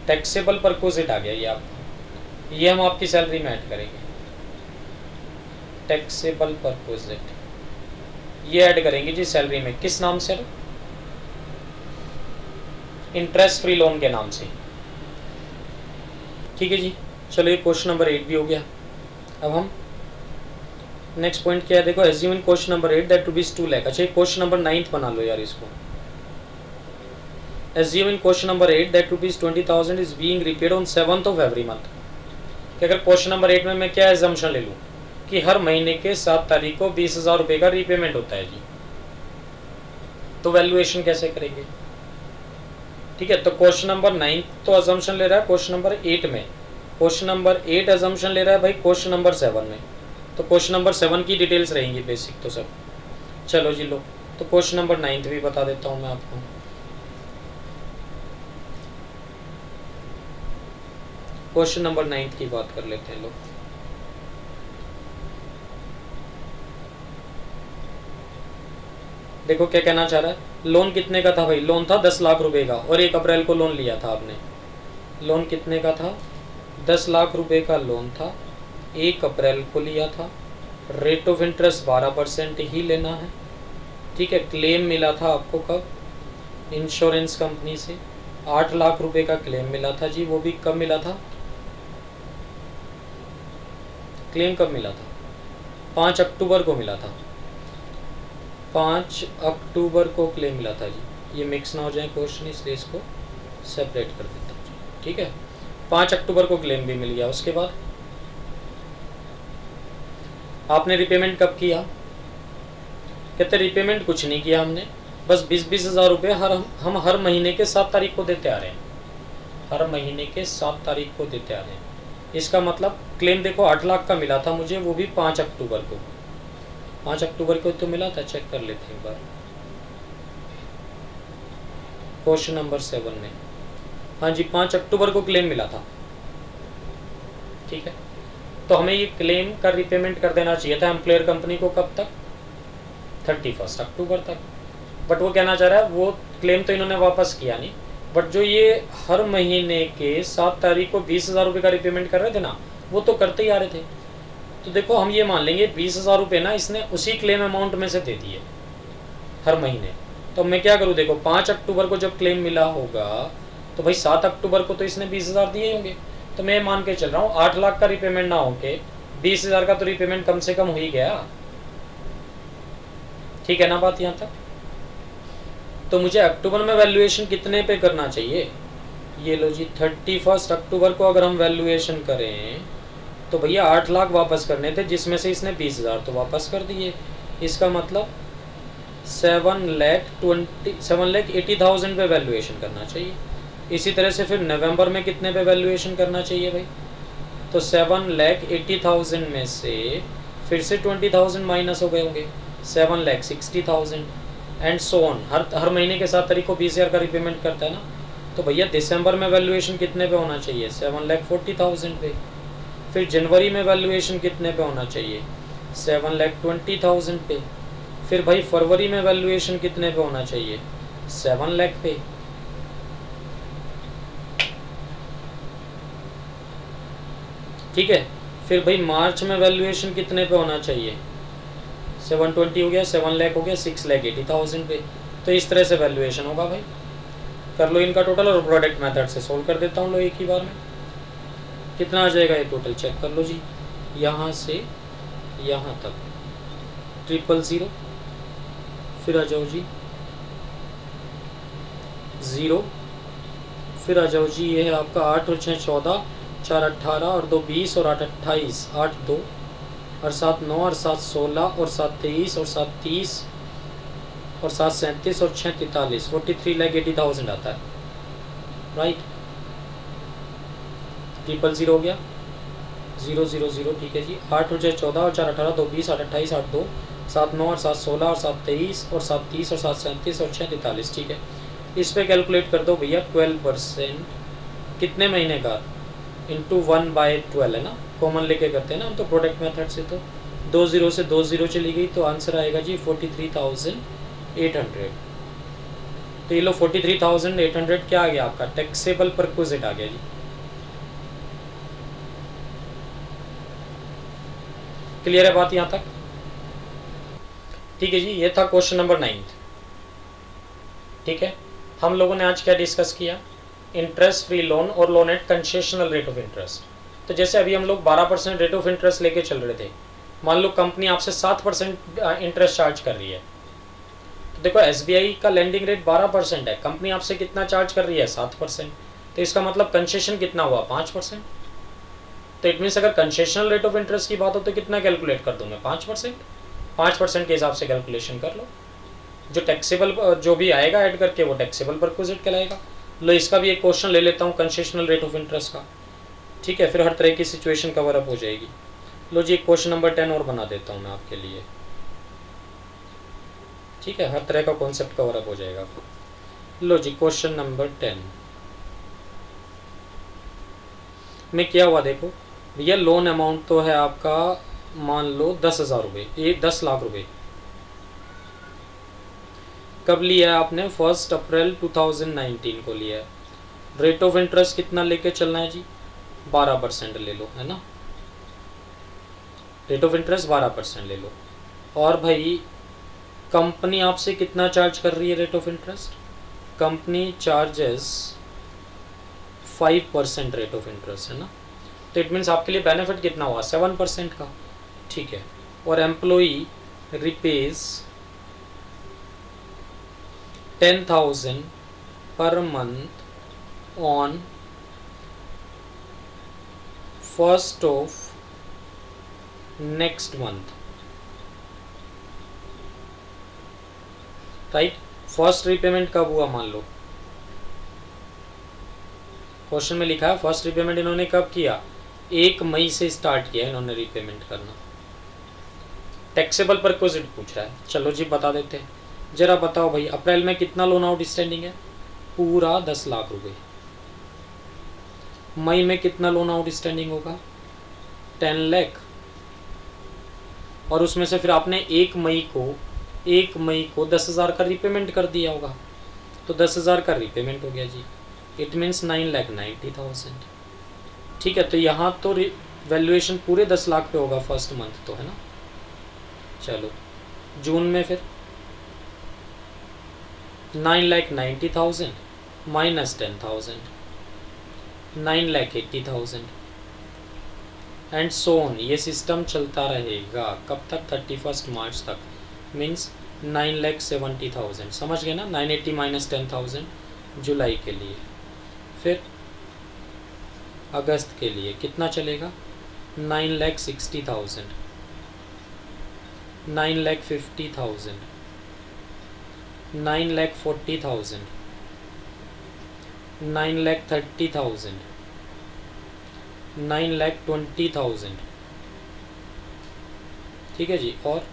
टैक्सेबल परक्विजिट आ गया ये आपका, ये हम आपकी सैलरी में ऐड करेंगे। टैक्सेबल परक्विजिट ये ऐड करेंगे जी सैलरी में, किस नाम से? इंटरेस्ट फ्री लोन के नाम से। ठीक है जी, चलो ये क्वेश्चन नंबर 8 भी हो गया। अब हम नेक्स्ट पॉइंट क्या है, देखो assume in question number 8 that rupees 2 lakh. अच्छा क्वेश्चन नंबर 9 बना लो यार इसको। Assume in question number 8 that rupees 20,000 is being repaid on 7th of every month. कि अगर क्वेश्चन नंबर 8 में मैं क्या एजम्पशन ले लूँ कि हर महीने के 7 तारीख को 20,000 रुपये का रीपेमेंट होता है जी, तो वैल्यूएशन कैसे करेंगे? ठीक है, तो क्वेश्चन नंबर 9 तो अजम्पशन ले रहा है क्वेश्चन नंबर 8 में, क्वेश्चन नंबर 8 अजम्पशन ले रहा है भाई क्वेश्चन नंबर 7 में, तो क्वेश्चन नंबर 7 की डिटेल्स रहेंगी बेसिक तो सब। चलो जी लो, तो क्वेश्चन नंबर 9 भी बता देता हूँ मैं आपको। क्वेश्चन नंबर 9 की बात कर लेते हैं लोग। देखो क्या कहना चाह रहा है, लोन कितने का था भाई? लोन था 10 लाख रुपए का और 1 अप्रैल को लोन लिया था आपने। लोन कितने का था? 10 लाख रुपए का लोन था, 1 अप्रैल को लिया था, रेट ऑफ इंटरेस्ट 12% ही लेना है। ठीक है, क्लेम मिला था आपको कब? इंश्योरेंस कंपनी से 8 लाख रुपए का क्लेम मिला था जी, वो भी कब मिला था? क्लेम कब मिला था? 5 अक्टूबर को मिला था, 5 अक्टूबर को क्लेम मिला था जी। ये मिक्स ना हो जाए क्वेश्चन, इसलिए इसको सेपरेट कर देता हूँ। ठीक है, 5 अक्टूबर को क्लेम भी मिल गया। उसके बाद आपने रिपेमेंट कब किया? कहते रिपेमेंट कुछ नहीं किया हमने, बस 20-20 हज़ार रुपये हम हर महीने के 7 तारीख को देते आ रहे हैं, हर महीने के 7 तारीख को देते आ रहे हैं। इसका मतलब क्लेम देखो 8 लाख का मिला था मुझे, वो भी 5 अक्टूबर को। 5 अक्टूबर को तो मिला था, चेक कर लेते हैं एक बार क्वेश्चन नंबर 7 में। हाँ जी, 5 अक्टूबर को क्लेम मिला था। ठीक है, तो हमें ये क्लेम का रिपेमेंट कर देना चाहिए था एम्प्लॉयर कंपनी को कब तक? 31 अक्टूबर तक। बट वो कहना चाह रहा है वो क्लेम तो इन्होंने वापस किया नहीं, बट जो ये हर महीने के 7 तारीख को 20,000 रुपये का रिपेमेंट कर रहे थे ना, वो तो करते ही आ रहे थे। तो देखो हम ये मान लेंगे 20,000 रुपये ना इसने उसी क्लेम अमाउंट में से दे दिए हर महीने। तो मैं क्या करूँ, देखो 5 अक्टूबर को जब क्लेम मिला होगा तो भाई 7 अक्टूबर को तो इसने 20,000 दिए होंगे। तो मैं मान के चल रहा हूँ 8 लाख का रिपेमेंट ना होके 20,000 का तो रिपेमेंट कम से कम हो ही गया। ठीक है ना बात यहाँ तक? तो मुझे अक्टूबर में वैल्यूएशन कितने पे करना चाहिए? ये लो जी, 31 अक्टूबर को अगर हम वैल्यूएशन करें तो भैया 8 लाख वापस करने थे, जिसमें से इसने 20,000 तो वापस कर दिए। इसका मतलब 7,80,000 पे वैल्यूएशन करना चाहिए। इसी तरह से फिर नवंबर में कितने पे वैल्यूएशन करना चाहिए भाई? तो 7,80,000 में से फिर से 20,000 माइनस हो गए होंगे, 7,60,000 एंड सो ऑन। हर महीने के 7 तारीख को 20,000 का रिपेमेंट करता है ना, तो भैया दिसंबर में वैल्यूएशन कितने पे होना चाहिए? 7,40,000 पे। फिर जनवरी में वैल्यूएशन कितने पे होना चाहिए? 7,20,000 पे। फिर भाई फरवरी में वैल्यूएशन कितने पे होना चाहिए? 7 लाख पे। ठीक है, फिर भाई मार्च में वैल्यूएशन कितने पे होना चाहिए? 720 हो गया, 7 लाख हो गया, 6,80,000 पे। तो इस तरह से वैल्यूएशन होगा भाई। कर लो इनका टोटल और प्रोडक्ट मेथड से सोल्व कर देता हूँ लो एक ही बार में। कितना आ जाएगा ये टोटल, चेक कर लो जी। यहाँ से यहाँ तक 000, फिर आ जाओ जी 0, फिर आ जाओ जी ये है आपका 8 और 6 14, 4 18 और 2 20 और 8 28, 8 2 और 7 9 और 7 16 और 7 23 और 7 30 और 7 37 और 6 43, 43,80,000 आता है राइट। 000 हो गया, 000 ठीक है जी। 8 और 6 14 और 4 18, 2 20 8 28, 8 2 7 9 और 7 16 और 7 23 और 7 30 और 7 37 और 6 43, ठीक है। इस पे कैलकुलेट कर दो भैया 12% कितने महीने का, इंटू 1/12 है ना, कॉमन लेके करते हैं ना हम तो प्रोडक्ट मेथड से। तो 2 0 से 2 0 चली गई तो आंसर आएगा जी 43,800। तो ये लो 43,800 क्या आ गया आपका, टैक्सेबल परक्विजिट आ गया जी। क्लियर है बात यहाँ तक? ठीक है जी, ये था क्वेश्चन नंबर 9। ठीक है, हम लोगों ने आज क्या डिस्कस किया, इंटरेस्ट फ्री लोन और loan at concessional rate of interest. तो जैसे अभी हम लोग 12% रेट ऑफ इंटरेस्ट लेके चल रहे थे, मान लो कंपनी आपसे 7% इंटरेस्ट चार्ज कर रही है, देखो SBI का लेंडिंग रेट 12% है, कंपनी आपसे कितना चार्ज कर रही है 7%, तो इसका मतलब कंसेशन कितना हुआ 5%। तो इट मीन्स अगर कंसेशनल रेट ऑफ इंटरेस्ट की बात हो तो कितना कैलकुलेट कर दूँ मैं 5%। 5% के हिसाब से कैलकुलेशन कर लो, जो टैक्सेबल जो भी आएगा ऐड करके वो टैक्सेबल परक्विजिट कहलाएगा। लो इसका भी एक क्वेश्चन ले लेता हूँ कंसेशनल रेट ऑफ इंटरेस्ट का, ठीक है, फिर हर तरह की सिचुएशन कवर अप हो जाएगी। लो जी एक क्वेश्चन नंबर 10 और बना देता हूँ मैं आपके लिए, ठीक है, हर तरह का कॉन्सेप्ट कवर अप हो जाएगा। लो जी क्वेश्चन नंबर 10 में क्या हुआ देखो भैया, लोन अमाउंट तो है आपका मान लो 10,000 रुपये, ये 10 लाख रुपए। कब लिया है आपने 1 अप्रैल 2019 को लिया है। रेट ऑफ इंटरेस्ट कितना लेके चलना है जी 12% ले लो, है ना, रेट ऑफ इंटरेस्ट 12% ले लो। और भाई कंपनी आपसे कितना चार्ज कर रही है rate of interest, company charges 5% rate of interest, है ना, तो इट मीन्स आपके लिए बेनिफिट कितना हुआ 7% का, ठीक है। और employee रिपेज 10,000 per month on 1st of next month, right. First repayment कब हुआ मान लो, क्वेश्चन में लिखा है फर्स्ट रीपेमेंट इन्होंने कब किया, 1 मई से स्टार्ट किया इन्होंने रीपेमेंट करना। टैक्सेबल परक्विजिट पूछ रहा है, चलो जी बता देते हैं। जरा बताओ भाई अप्रैल में कितना लोन आउटस्टैंडिंग है, पूरा 10 लाख रुपए। मई में कितना लोन आउटस्टैंडिंग होगा 10 लाख, और उसमें से फिर आपने 1 मई को 10,000 का रीपेमेंट कर दिया होगा, तो 10,000 का रीपेमेंट हो गया जी, इट मीन्स 9,90,000, ठीक है। तो यहाँ तो वैल्यूएशन पूरे 10 लाख पे होगा फर्स्ट मंथ तो, है ना। चलो जून में फिर 9,90,000 माइनस 10,000 9,80,000 एंड सो ऑन, ये सिस्टम चलता रहेगा कब तक 31 मार्च तक, मीन्स 9,70,000, समझ गए ना। 980 माइनस 10,000 जुलाई के लिए, फिर अगस्त के लिए कितना चलेगा 9,60,000 9,50,000 9,40,000 9,30,000 9,20,000, ठीक है जी, और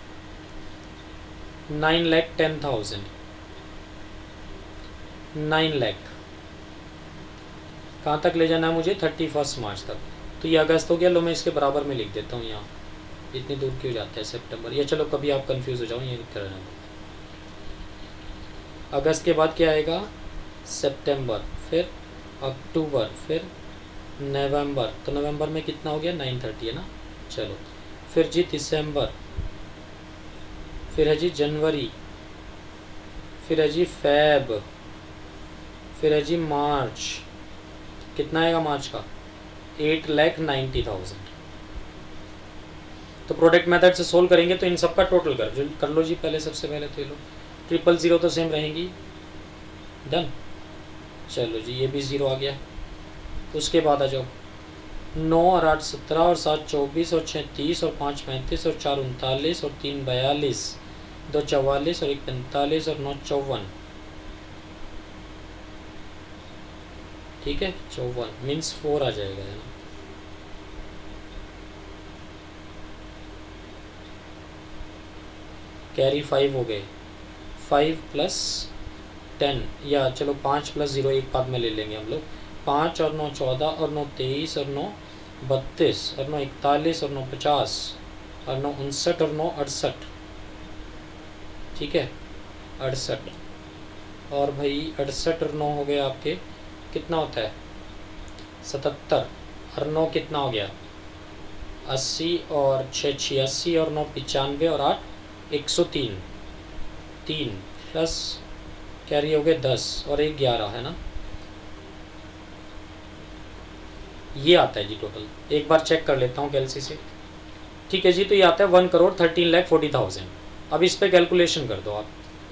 9,10,000 9 लाख, कहाँ तक ले जाना है मुझे 31 मार्च तक। तो ये अगस्त हो गया, लो मैं इसके बराबर में लिख देता हूँ यहाँ, इतनी दूर क्यों जाता है सितंबर, या चलो कभी आप कंफ्यूज हो जाओ ये लिख कर। अगस्त के बाद क्या आएगा सितंबर, फिर अक्टूबर, फिर नवंबर, तो नवंबर में कितना हो गया 930, है ना। चलो फिर जी दिसंबर, फिर है जी जनवरी, फिर है जी फेब, फिर है जी मार्च, कितना आएगा मार्च का 8,90,000। तो प्रोडक्ट मेथड से सोल्व करेंगे तो इन सब का टोटल कर लो जी पहले, सबसे पहले तो ये लो 000 तो सेम रहेंगी, डन। चलो जी ये भी 0 आ गया। उसके बाद आ जाओ 9 और 8 17 और 7 24 और 6 30 और 5 35 और 4 39 और 3 42, 2 44 और 1 45 और 9 54, ठीक है 54 मीन्स 4 आ जाएगा, है ना। कैरी 5 हो गए, 5 प्लस 10, या चलो 5 प्लस 0 एक बाद में ले लेंगे हम लोग, 5 और 9 14 और 9 23 और 9 32 और 9 41 और 9 50 और 9 59 और 9 68, ठीक है 68। और भाई 68 और 9 हो गए आपके, कितना होता है 77, और 9 कितना हो गया 80 और 6 86 और 9 95 और 8 103, 3 प्लस कैरी हो गए 10 और 1 11, है ना। ये आता है जी टोटल, एक बार चेक कर लेता हूँ कैलसी से, ठीक है जी। तो ये आता है 1,13,40,000। अब इस पे कैलकुलेशन कर दो आप,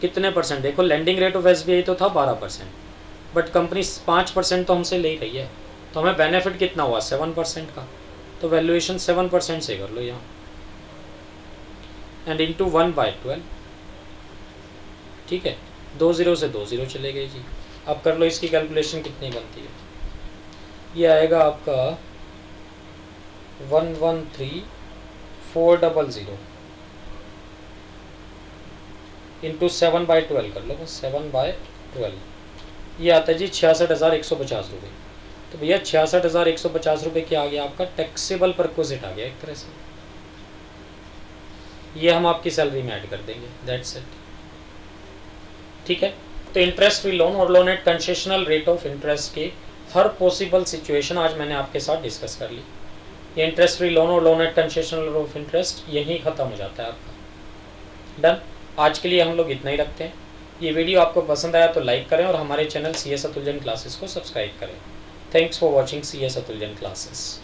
कितने परसेंट, देखो लैंडिंग रेट ऑफ एसबीआई तो था 12%, बट कंपनी 5% तो हमसे ले रही है, तो हमें बेनिफिट कितना हुआ 7% का, तो वैल्यूएशन 7% से कर लो यहाँ, एंड इंटू 1/12, ठीक है, 2 0 से 2 0 चले गए जी। अब कर लो इसकी कैलकुलेशन कितनी बनती है, ये आएगा आपका 113,400 इंटू 7/12 कर लो, 7/12, ये आता है जी 66,150 रुपये। तो भैया 66,150 रुपये क्या आ गया आपका टैक्सेबल परक्विजिट आ गया एक तरह से, ये हम आपकी सैलरी में ऐड कर देंगे, दैट्स इट, ठीक है। तो इंटरेस्ट फ्री लोन और loan at concessional rate of interest की हर पॉसिबल सिचुएशन आज मैंने आपके साथ डिस्कस कर ली। ये इंटरेस्ट फ्री लोन और loan at concessional rate of interest यहीं ख़त्म हो जाता है आपका, डन। आज के लिए हम लोग इतना ही रखते हैं। ये वीडियो आपको पसंद आया तो लाइक करें और हमारे channel CS Atul Jain classes को सब्सक्राइब करें। Thanks for watching CS Atul Jain classes.